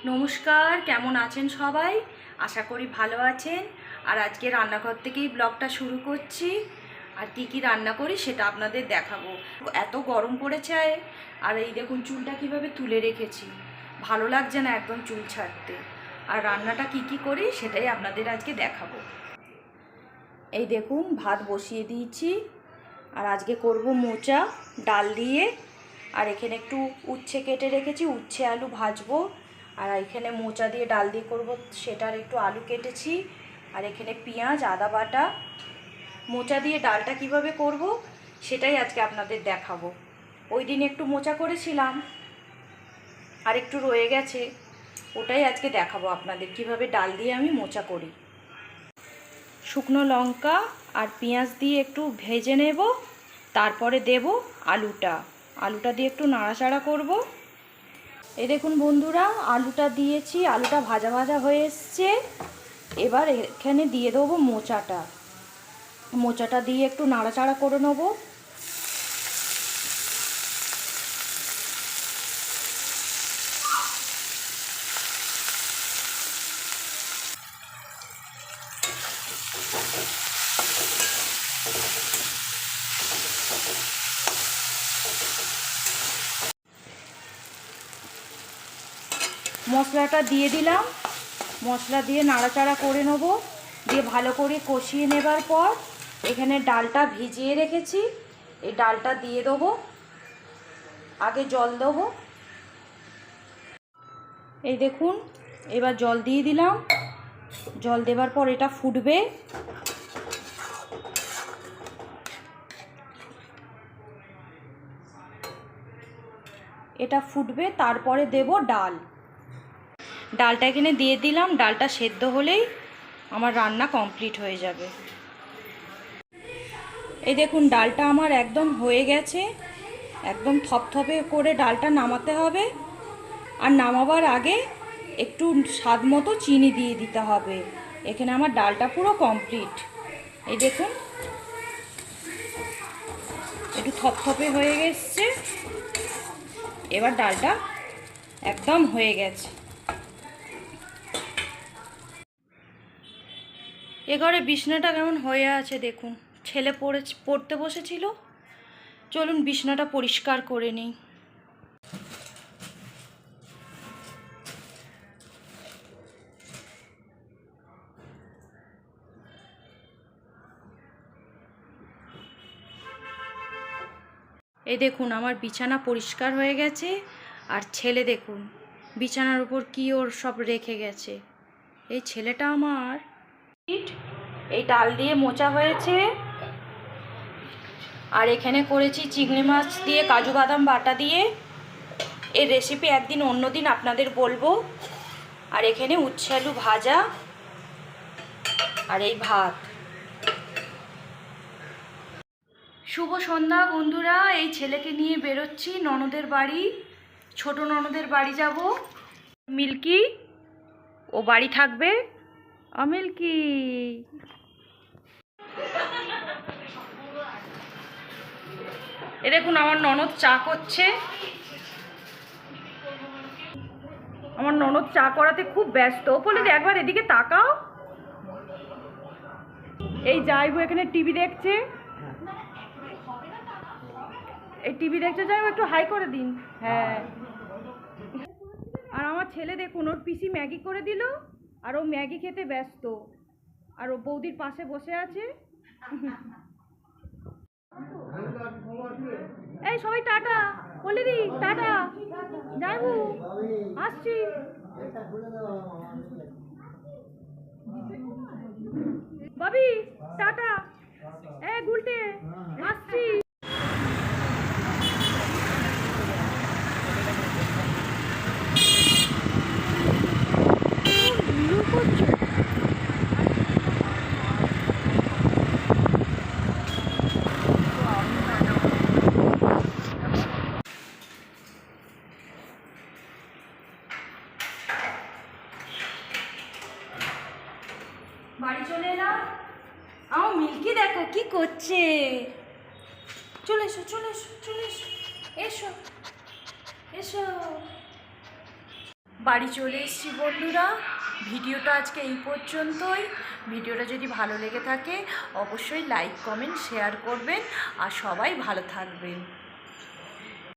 নমস্কার, কেমন আছেন সবাই? আশা করি ভালো আছেন। আর আজকে রান্নাঘর থেকেই ব্লগটা শুরু করছি। আর কি কি রান্না করি সেটা আপনাদের দেখাবো। এত গরম পড়েছে, আর এই দেখুন চুলটা কিভাবে তুলে রেখেছি, ভালো লাগছে না একদম চুল ছাড়তে। আর রান্নাটা কি কি করি সেটাই আপনাদের আজকে দেখাবো। এই দেখুন ভাত বসিয়ে দিয়েছি, আর আজকে করব মোচা ডাল দিয়ে। আর এখানে একটু উচ্ছে কেটে রেখেছি, উচ্ছে আলু ভাজবো। আর এখানে মোচা দিয়ে ডাল দিয়ে করব, সেটার একটু আলু কেটেছি। আর এখানে পেঁয়াজ আদা বাটা। মোচা দিয়ে ডালটা কিভাবে করব সেটাই আজকে আপনাদের দেখাবো। ওই দিন একটু মোচা করেছিলাম, আর একটু রয়ে গেছে, ওটাই আজকে দেখাবো আপনাদের কিভাবে ডাল দিয়ে আমি মোচা করি। শুকনো লঙ্কা আর পেঁয়াজ দিয়ে একটু ভেজে নেব, তারপরে দেব আলুটা দিয়ে একটু নাড়াচাড়া করব। এই দেখুন বন্ধুরা, আলুটা দিয়েছি, আলুটা ভাজা ভাজা হয়ে এসছে। এবার এখানে দিয়ে দেবো মোচাটা দিয়ে একটু নাড়াচাড়া করে নেব। মশলাটা দিয়ে দিলাম, মশলা দিয়ে নাড়াচাড়া করে নেব। দিয়ে ভালো করে কষিয়ে নেবার পর এখানে ডালটা ভিজিয়ে রেখেছি, এই ডালটা দিয়ে দেবো। আগে জল দেবো, এই দেখুন এবার জল দিয়ে দিলাম। জল দেবার পর এটা ফুটবে। এটা ফুটবে, তারপরে দেব ডালটা এখানে দিয়ে দিলাম। ডালটা সেদ্ধ হলেই আমার রান্না কমপ্লিট হয়ে যাবে। এই দেখুন ডালটা আমার একদম হয়ে গেছে, একদম থপথপে করে ডালটা নামাতে হবে। আর নামাবার আগে একটু স্বাদ মতো চিনি দিয়ে দিতে হবে। এখানে আমার ডালটা পুরো কমপ্লিট। এই দেখুন একটু থপথপে হয়ে গেছে, এবার ডালটা একদম হয়ে গেছে। এ ঘরে বিছনাটা কেমন হয়ে আছে দেখুন, ছেলে পড়তে বসেছিল। চলুন বিছনাটা পরিষ্কার করে নিই। এই দেখুন আমার বিছানা পরিষ্কার হয়ে গেছে। আর ছেলে দেখুন বিছানার উপর কি ওর সব রেখে গেছে। এই ছেলেটা আমার। এই ডাল দিয়ে মোচা হয়েছে, আর এখানে করেছি চিংড়ি মাছ দিয়ে কাজু বাদাম বাটা দিয়ে। এর রেসিপি একদিন অন্য দিন আপনাদের বলবো। আর এখানে উচ্ছে আলু ভাজা, আর এই ভাত। শুভ সন্ধ্যা বন্ধুরা, এই ছেলেকে নিয়ে বেরোচ্ছি ননদের বাড়ি, ছোট ননদের বাড়ি যাব। মিল্কি ও বাড়ি থাকবে। মিল্কি, এ দেখুন আমার ননদ চা করছে। আমার ননদ চা করাতে খুব ব্যস্ত। বলে একবার এদিকে তাকাও। এই যাইবো এখানে টিভি দেখছে, এই টিভি দেখতে যাইবো, একটু হাই করে দিন। হ্যাঁ। আর আমার ছেলে দেখুন, ওর পিসি ম্যাগি করে দিল, আর ও ম্যাগি খেতে ব্যস্ত। আর ও বৌদির পাশে বসে আছে। এই সবাই টাটা বলে দি, টাটা, যাইবো, আসছি। বাবি টাটা, গুলটে আসছি। বাড়ি চলে এলাম। আমার মিল্কি দেখো কি করছে। চলে এসো চলে এসো চলে এসো, এসো এসো। বাড়ি চলে এসেছি বন্ধুরা। ভিডিওটা আজকে এই পর্যন্তই। ভিডিওটা যদি ভালো লেগে থাকে অবশ্যই লাইক কমেন্ট শেয়ার করবেন আর সবাই ভালো থাকবেন।